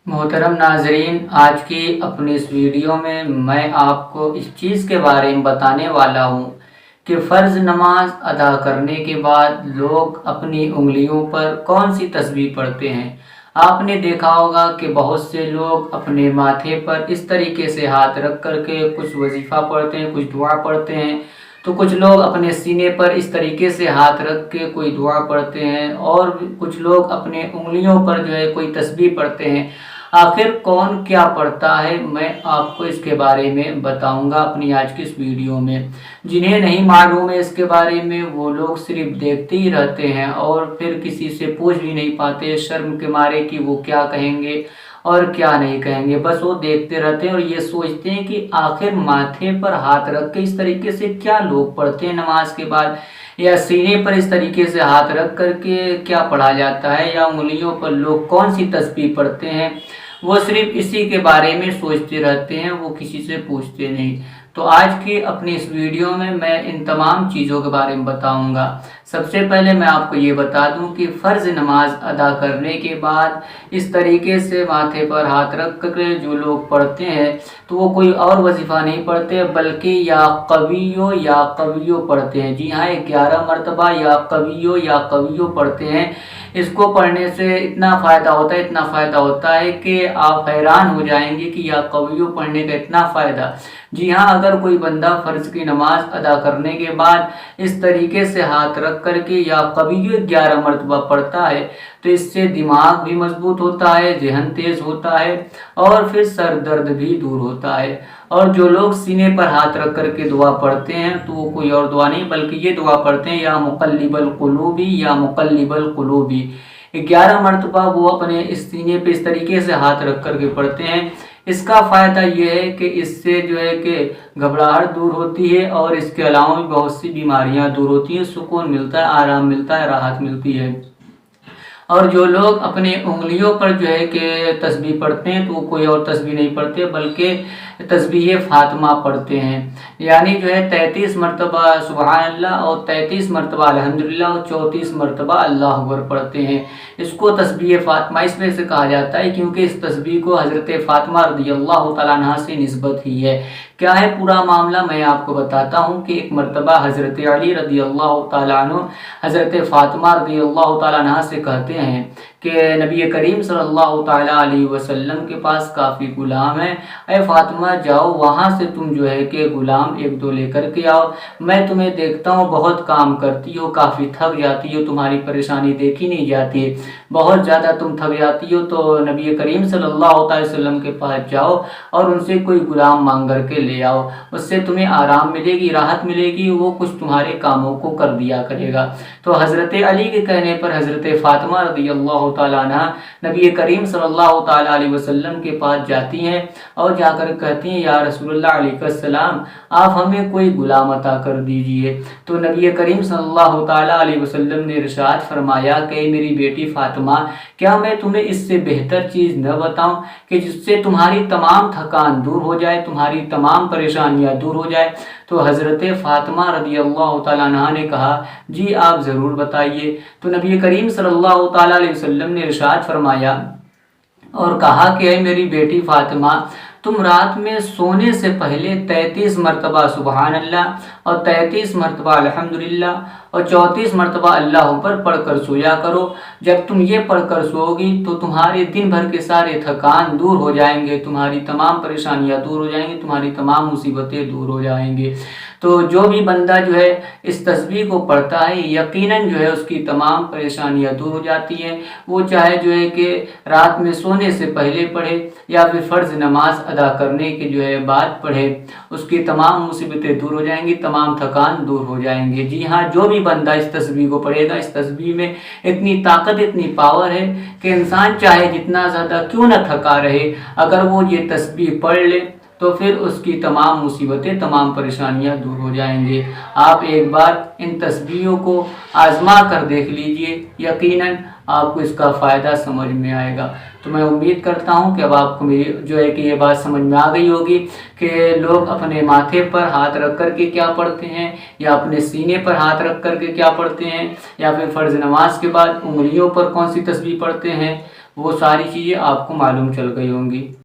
मोहतरम नाजरीन, आज की अपनी इस वीडियो में मैं आपको इस चीज़ के बारे में बताने वाला हूँ कि फ़र्ज़ नमाज अदा करने के बाद लोग अपनी उंगलियों पर कौन सी तस्बीह पढ़ते हैं। आपने देखा होगा कि बहुत से लोग अपने माथे पर इस तरीके से हाथ रख करके कुछ वजीफ़ा पढ़ते हैं, कुछ दुआ पढ़ते हैं। तो कुछ लोग अपने सीने पर इस तरीके से हाथ रख के कोई दुआ पढ़ते हैं और कुछ लोग अपने उंगलियों पर कोई तस्बीह पढ़ते हैं। आखिर कौन क्या पढ़ता है, मैं आपको इसके बारे में बताऊंगा अपनी आज की इस वीडियो में। जिन्हें नहीं मालूम है इसके बारे में, वो लोग सिर्फ देखते ही रहते हैं और फिर किसी से पूछ भी नहीं पाते, शर्म के मारे कि वो क्या कहेंगे और क्या नहीं कहेंगे। बस वो देखते रहते हैं और ये सोचते हैं कि आखिर माथे पर हाथ रख के इस तरीके से क्या लोग पढ़ते हैं नमाज के बाद, या सीने पर इस तरीके से हाथ रख करके क्या पढ़ा जाता है, या उंगलियों पर लोग कौन सी तस्बीह पढ़ते हैं। वो सिर्फ इसी के बारे में सोचते रहते हैं, वो किसी से पूछते नहीं। तो आज की अपनी इस वीडियो में मैं इन तमाम चीज़ों के बारे में बताऊंगा। सबसे पहले मैं आपको ये बता दूं कि फ़र्ज़ नमाज अदा करने के बाद इस तरीके से माथे पर हाथ रख कर जो लोग पढ़ते हैं, तो वो कोई और वजीफ़ा नहीं पढ़ते बल्कि या कवियो पढ़ते हैं। जी हाँ, 11 मरतबा या कवियो पढ़ते हैं। इसको पढ़ने से इतना फ़ायदा होता है कि आप हैरान हो जाएंगे कि या कवियो पढ़ने का इतना फ़ायदा। जी हाँ, अगर कोई बंदा फ़र्ज़ की नमाज अदा करने के बाद इस तरीके से हाथ रख करके या कवियो 11 मरतबा पढ़ता है, तो इससे दिमाग भी मजबूत होता है, ज़हन तेज़ होता है और फिर सर दर्द भी दूर होता है। और जो लोग सीने पर हाथ रख करके दुआ पढ़ते हैं, तो वो कोई और दुआ नहीं बल्कि ये दुआ पढ़ते हैं, या मुक़ल्लिबल क़ुलूबी। 11 मरतबा वो अपने इस सीने पे इस तरीके से हाथ रख करके पढ़ते हैं। इसका फ़ायदा ये है कि इससे कि घबराहट दूर होती है और इसके अलावा भी बहुत सी बीमारियां दूर होती हैं, सुकून मिलता है, आराम मिलता है, राहत मिलती है। और जो लोग अपने उंगलियों पर कि तस्बीह पढ़ते हैं, तो वो कोई और तस्बीह नहीं पढ़ते बल्कि तस्बीह फ़ातिमा पढ़ते हैं। यानी 33 मरतबा सुबहान अल्लाह और 33 मरतबा अल्हम्दुलिल्लाह और 34 मरतबा अल्लाह अकबर पढ़ते हैं। इसको तस्बीह फ़ातिमा इसमें से कहा जाता है क्योंकि इस तस्बीह को हज़रत फ़ातिमा रज़ियल्लाहु तआला अन्हा से निस्बत ही है। क्या है पूरा मामला, मैं आपको बताता हूँ कि एक मरतबा हज़रत अली रज़ियल्लाहु तआला अन्हु हज़रत फ़ातिमा रज़ियल्लाहु तआला अन्हा से कहते हैं कि नबी करीम सल्लल्लाहु तआला अलैहि वसल्लम के पास काफ़ी गुलाम हैं, ऐ फ़ातिमा जाओ वहाँ से तुम कि गुलाम एक दो लेकर के आओ। मैं तुम्हें देखता हूँ बहुत काम करती हो, काफ़ी थक जाती हो, तुम्हारी परेशानी देखी नहीं जाती है, बहुत ज़्यादा तुम थक जाती हो। तो नबी करीम सल्लल्लाहु अलैहि वसल्लम के पास जाओ और उनसे कोई गुलाम मांग कर के ले आओ, उससे तुम्हें आराम मिलेगी, राहत मिलेगी, वो कुछ तुम्हारे कामों को कर दिया करेगा। तो हज़रत अली के कहने पर हज़रत फ़ातिमा रज़ियल्लाहु तआला अन्हा नबी करीम सल्लल्लाहु तआला अलैहि वसल्लम के पास जाती हैं और जाकर कहती हैं, या रसूलुल्लाह अलैहिस्सलाम, आप हमें कोई गुलाम अता कर दीजिए। तो नबी करीम सल्लल्लाहु तआला अलैहि वसल्लम ने इरशाद फरमाया कि मेरी बेटी फ़ातिमा, क्या मैं तुम्हें इससे बेहतर चीज़ न बताऊं कि जिससे तुम्हारी तमाम थकान दूर हो जाए, तुम्हारी तमाम परेशानियां दूर हो जाए। तो हज़रत फ़ातिमा रज़ियल्लाहु तआला अन्हा ने कहा, जी आप ज़रूर बताइए। तो नबी करीम सल्लल्लाहु तआला अलैहि वसल्लम ने इरशाद फरमाया और कहा कि ऐ मेरी बेटी फ़ातिमा, तुम रात में सोने से पहले 33 मरतबा सुबहान अल्लाह और 33 मरतबा अल्हम्दुलिल्लाह और 34 मरतबा अल्लाह पर पढ़कर सोया करो। जब तुम ये पढ़कर सोओगी तो तुम्हारे दिन भर के सारे थकान दूर हो जाएंगे, तुम्हारी तमाम परेशानियां दूर हो जाएंगी, तुम्हारी तमाम मुसीबतें दूर हो जाएंगी। तो जो भी बंदा इस तस्बीह को पढ़ता है, यकीनन उसकी तमाम परेशानियां दूर हो जाती हैं। वो चाहे कि रात में सोने से पहले पढ़े या फिर फ़र्ज़ नमाज अदा करने के बाद पढ़े, उसकी तमाम मुसीबतें दूर हो जाएंगी, तमाम थकान दूर हो जाएंगे। जी हाँ, जो भी बंदा इस तस्बीह को पढ़ेगा, इस तस्बीह में इतनी ताकत, इतनी पावर है कि इंसान चाहे जितना ज़्यादा क्यों न थका रहे, अगर वो ये तस्बीह पढ़ ले तो फिर उसकी तमाम मुसीबतें, तमाम परेशानियां दूर हो जाएंगे। आप एक बार इन तस्बीहों को आजमा कर देख लीजिए, यकीनन आपको इसका फ़ायदा समझ में आएगा। तो मैं उम्मीद करता हूं कि अब आपको मेरी कि ये बात समझ में आ गई होगी कि लोग अपने माथे पर हाथ रख कर के क्या पढ़ते हैं, या अपने सीने पर हाथ रख कर के क्या पढ़ते हैं, या फिर फ़र्ज़ नमाज के बाद उंगलियों पर कौन सी तस्बीह पढ़ते हैं। वो सारी चीज़ें आपको मालूम चल गई होंगी।